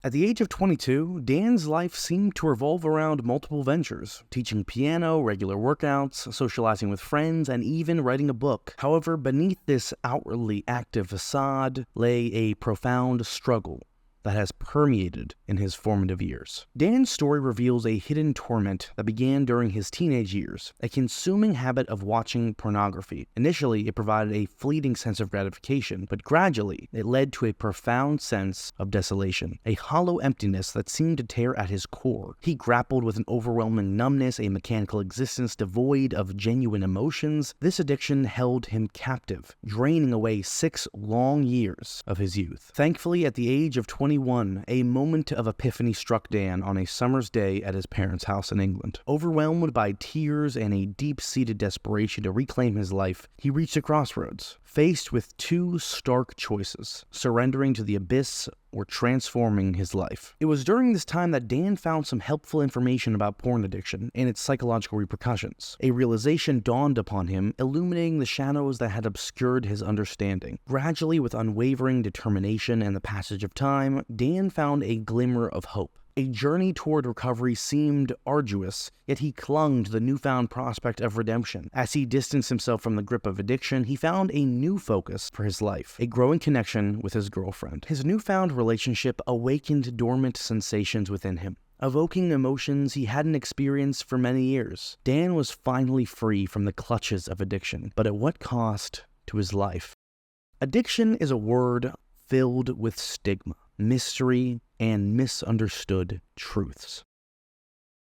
At the age of 22, Dan's life seemed to revolve around multiple ventures, teaching piano, regular workouts, socializing with friends, and even writing a book. However, beneath this outwardly active facade lay a profound struggle that has permeated in his formative years. Dan's story reveals a hidden torment that began during his teenage years, a consuming habit of watching pornography. Initially, it provided a fleeting sense of gratification, but gradually, it led to a profound sense of desolation, a hollow emptiness that seemed to tear at his core. He grappled with an overwhelming numbness, a mechanical existence devoid of genuine emotions. This addiction held him captive, draining away 6 long years of his youth. Thankfully, at the age of 21, a moment of epiphany struck Dan on a summer's day at his parents' house in England. Overwhelmed by tears and a deep-seated desperation to reclaim his life, he reached a crossroads, faced with 2 stark choices: surrendering to the abyss or transforming his life. It was during this time that Dan found some helpful information about porn addiction and its psychological repercussions. A realization dawned upon him, illuminating the shadows that had obscured his understanding. Gradually, with unwavering determination and the passage of time, Dan found a glimmer of hope. A journey toward recovery seemed arduous, yet he clung to the newfound prospect of redemption. As he distanced himself from the grip of addiction, he found a new focus for his life, a growing connection with his girlfriend. His newfound relationship awakened dormant sensations within him, evoking emotions he hadn't experienced for many years. Dan was finally free from the clutches of addiction, but at what cost to his life? Addiction is a word filled with stigma, mystery, and misunderstood truths.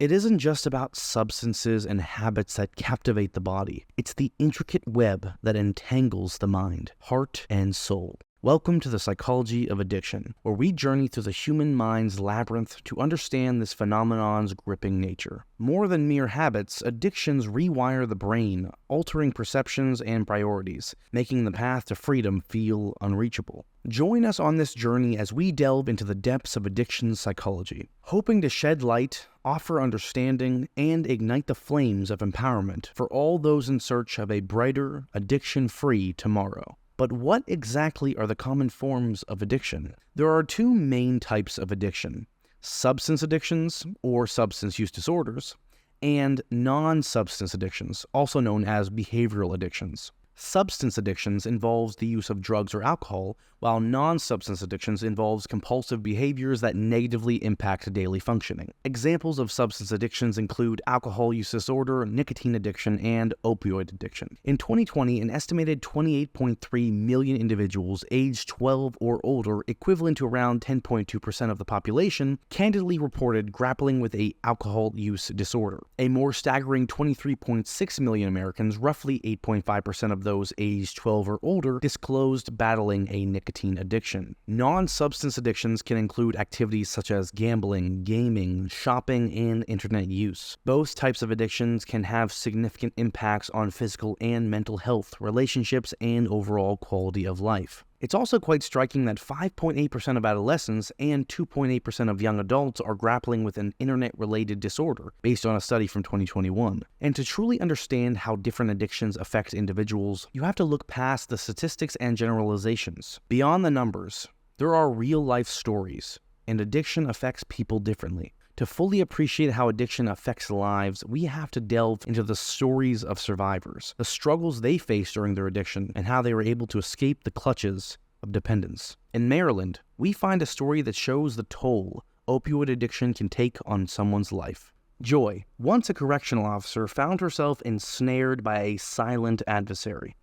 It isn't just about substances and habits that captivate the body. It's the intricate web that entangles the mind, heart, and soul. Welcome to the Psychology of Addiction, where we journey through the human mind's labyrinth to understand this phenomenon's gripping nature. More than mere habits, addictions rewire the brain, altering perceptions and priorities, making the path to freedom feel unreachable. Join us on this journey as we delve into the depths of addiction psychology, hoping to shed light, offer understanding, and ignite the flames of empowerment for all those in search of a brighter, addiction-free tomorrow. But what exactly are the common forms of addiction? There are 2 main types of addiction: substance addictions, or substance use disorders, and non-substance addictions, also known as behavioral addictions. Substance addictions involves the use of drugs or alcohol, while non-substance addictions involves compulsive behaviors that negatively impact daily functioning. Examples of substance addictions include alcohol use disorder, nicotine addiction, and opioid addiction. In 2020, an estimated 28.3 million individuals aged 12 or older, equivalent to around 10.2% of the population, candidly reported grappling with an alcohol use disorder. A more staggering 23.6 million Americans, roughly 8.5% of those aged 12 or older, disclosed battling a nicotine addiction. Non-substance addictions can include activities such as gambling, gaming, shopping, and internet use. Both types of addictions can have significant impacts on physical and mental health, relationships, and overall quality of life. It's also quite striking that 5.8% of adolescents and 2.8% of young adults are grappling with an internet-related disorder, based on a study from 2021. And to truly understand how different addictions affect individuals, you have to look past the statistics and generalizations. Beyond the numbers, there are real-life stories, and addiction affects people differently. To fully appreciate how addiction affects lives, we have to delve into the stories of survivors, the struggles they faced during their addiction, and how they were able to escape the clutches of dependence. In Maryland, we find a story that shows the toll opioid addiction can take on someone's life. Joy, once a correctional officer, found herself ensnared by a silent adversary: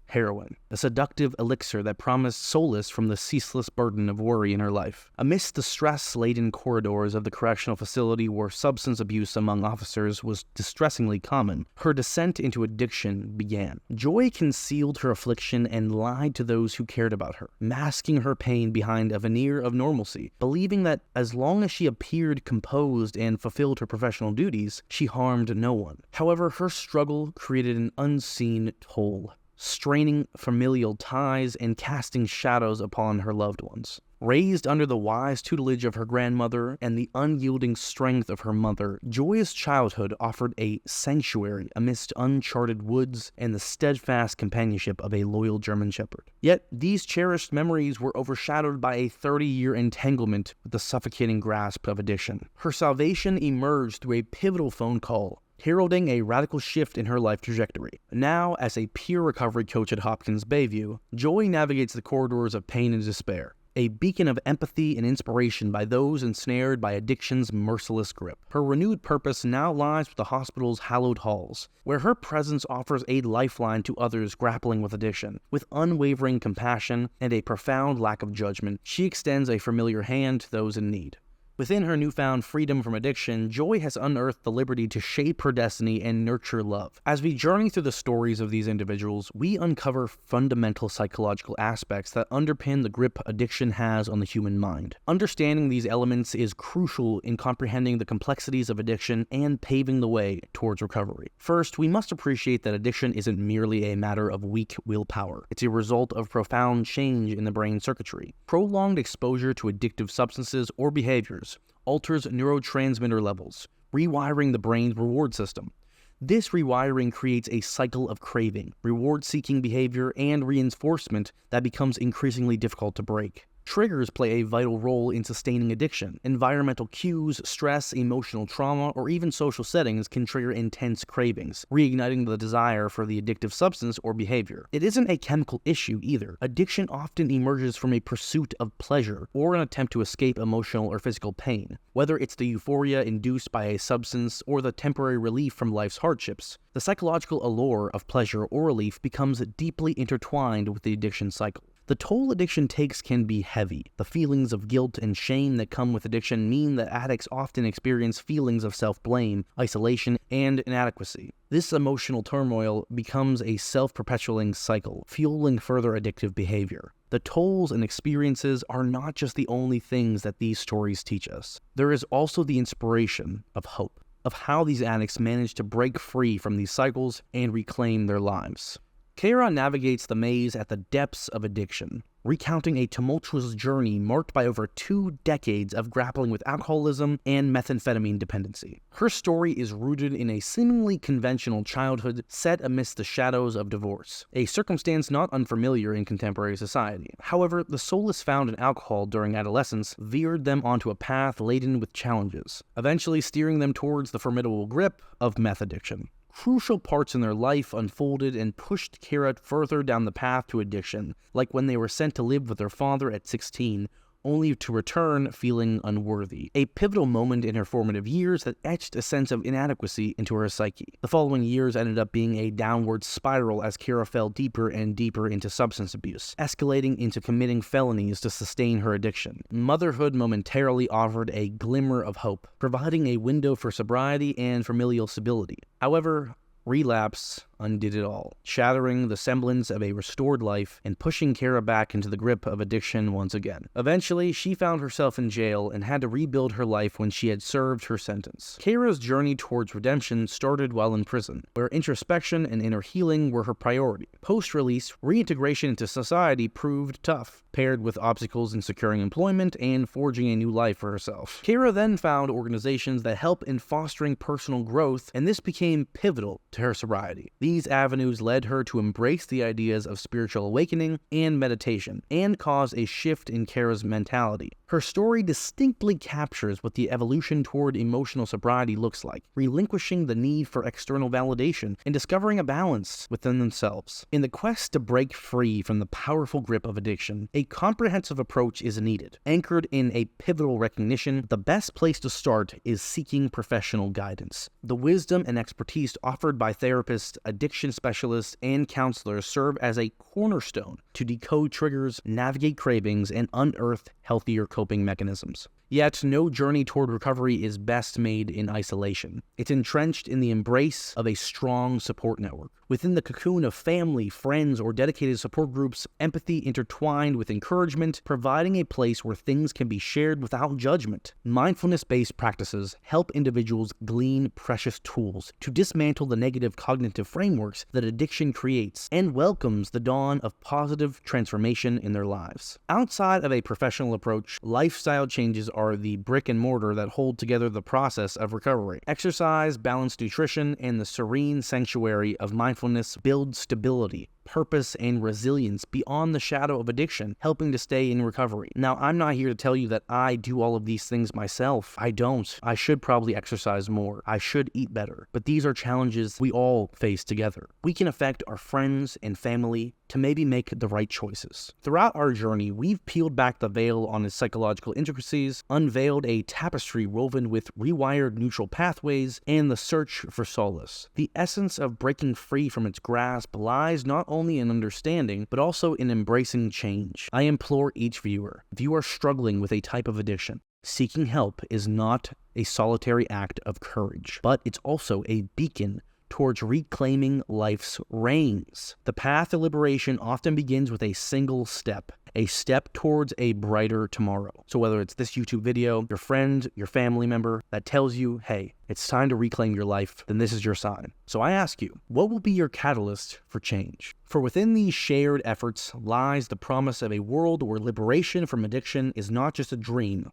heroin, a seductive elixir that promised solace from the ceaseless burden of worry in her life. Amidst the stress-laden corridors of the correctional facility where substance abuse among officers was distressingly common, her descent into addiction began. Joy concealed her affliction and lied to those who cared about her, masking her pain behind a veneer of normalcy, believing that as long as she appeared composed and fulfilled her professional duties, she harmed no one. However, her struggle created an unseen toll, straining familial ties and casting shadows upon her loved ones. Raised under the wise tutelage of her grandmother and the unyielding strength of her mother, Joy's childhood offered a sanctuary amidst uncharted woods and the steadfast companionship of a loyal German shepherd. Yet, these cherished memories were overshadowed by a 30-year entanglement with the suffocating grasp of addiction. Her salvation emerged through a pivotal phone call, heralding a radical shift in her life trajectory. Now, as a peer recovery coach at Hopkins Bayview, Joy navigates the corridors of pain and despair, a beacon of empathy and inspiration by those ensnared by addiction's merciless grip. Her renewed purpose now lies with the hospital's hallowed halls, where her presence offers a lifeline to others grappling with addiction. With unwavering compassion and a profound lack of judgment, she extends a familiar hand to those in need. Within her newfound freedom from addiction, Joy has unearthed the liberty to shape her destiny and nurture love. As we journey through the stories of these individuals, we uncover fundamental psychological aspects that underpin the grip addiction has on the human mind. Understanding these elements is crucial in comprehending the complexities of addiction and paving the way towards recovery. First, we must appreciate that addiction isn't merely a matter of weak willpower. It's a result of profound change in the brain circuitry. Prolonged exposure to addictive substances or behaviors alters neurotransmitter levels, rewiring the brain's reward system. This rewiring creates a cycle of craving, reward-seeking behavior, and reinforcement that becomes increasingly difficult to break. Triggers play a vital role in sustaining addiction. Environmental cues, stress, emotional trauma, or even social settings can trigger intense cravings, reigniting the desire for the addictive substance or behavior. It isn't a chemical issue either. Addiction often emerges from a pursuit of pleasure or an attempt to escape emotional or physical pain. Whether it's the euphoria induced by a substance or the temporary relief from life's hardships, the psychological allure of pleasure or relief becomes deeply intertwined with the addiction cycle. The toll addiction takes can be heavy. The feelings of guilt and shame that come with addiction mean that addicts often experience feelings of self-blame, isolation, and inadequacy. This emotional turmoil becomes a self-perpetuating cycle, fueling further addictive behavior. The tolls and experiences are not just the only things that these stories teach us. There is also the inspiration of hope, of how these addicts manage to break free from these cycles and reclaim their lives. Kara navigates the maze at the depths of addiction, recounting a tumultuous journey marked by over 2 decades of grappling with alcoholism and methamphetamine dependency. Her story is rooted in a seemingly conventional childhood set amidst the shadows of divorce, a circumstance not unfamiliar in contemporary society. However, the solace found in alcohol during adolescence veered them onto a path laden with challenges, eventually steering them towards the formidable grip of meth addiction. Crucial parts in their life unfolded and pushed Kara further down the path to addiction, like when they were sent to live with their father at 16, only to return feeling unworthy. A pivotal moment in her formative years that etched a sense of inadequacy into her psyche. The following years ended up being a downward spiral as Kara fell deeper and deeper into substance abuse, escalating into committing felonies to sustain her addiction. Motherhood momentarily offered a glimmer of hope, providing a window for sobriety and familial stability. However, relapse undid it all, shattering the semblance of a restored life and pushing Kara back into the grip of addiction once again. Eventually, she found herself in jail and had to rebuild her life when she had served her sentence. Kara's journey towards redemption started while in prison, where introspection and inner healing were her priority. Post-release, reintegration into society proved tough, paired with obstacles in securing employment and forging a new life for herself. Kara then found organizations that help in fostering personal growth, and this became pivotal to her sobriety. These avenues led her to embrace the ideas of spiritual awakening and meditation, and cause a shift in Kara's mentality. Her story distinctly captures what the evolution toward emotional sobriety looks like, relinquishing the need for external validation and discovering a balance within themselves. In the quest to break free from the powerful grip of addiction, a comprehensive approach is needed. Anchored in a pivotal recognition, the best place to start is seeking professional guidance. The wisdom and expertise offered by therapists, addiction specialists, and counselors serve as a cornerstone to decode triggers, navigate cravings, and unearth healthier coping mechanisms. Yet, no journey toward recovery is best made in isolation. It's entrenched in the embrace of a strong support network. Within the cocoon of family, friends, or dedicated support groups, empathy intertwined with encouragement, providing a place where things can be shared without judgment. Mindfulness-based practices help individuals glean precious tools to dismantle the negative cognitive frameworks that addiction creates and welcomes the dawn of positive transformation in their lives. Outside of a professional approach, lifestyle changes are the brick and mortar that hold together the process of recovery. Exercise, balanced nutrition, and the serene sanctuary of mindfulness build stability, purpose, and resilience beyond the shadow of addiction, helping to stay in recovery. Now, I'm not here to tell you that I do all of these things myself. I don't. I should probably exercise more. I should eat better. But these are challenges we all face together. We can affect our friends and family to maybe make the right choices. Throughout our journey, we've peeled back the veil on its psychological intricacies, unveiled a tapestry woven with rewired neutral pathways, and the search for solace. The essence of breaking free from its grasp lies not only in understanding, but also in embracing change. I implore each viewer, if you are struggling with a type of addiction, seeking help is not a solitary act of courage, but it's also a beacon towards reclaiming life's reins. The path to liberation often begins with a single step, a step towards a brighter tomorrow. So whether it's this YouTube video, your friend, your family member that tells you, hey, it's time to reclaim your life, then this is your sign. So I ask you, what will be your catalyst for change? For within these shared efforts lies the promise of a world where liberation from addiction is not just a dream,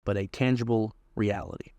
but a tangible reality.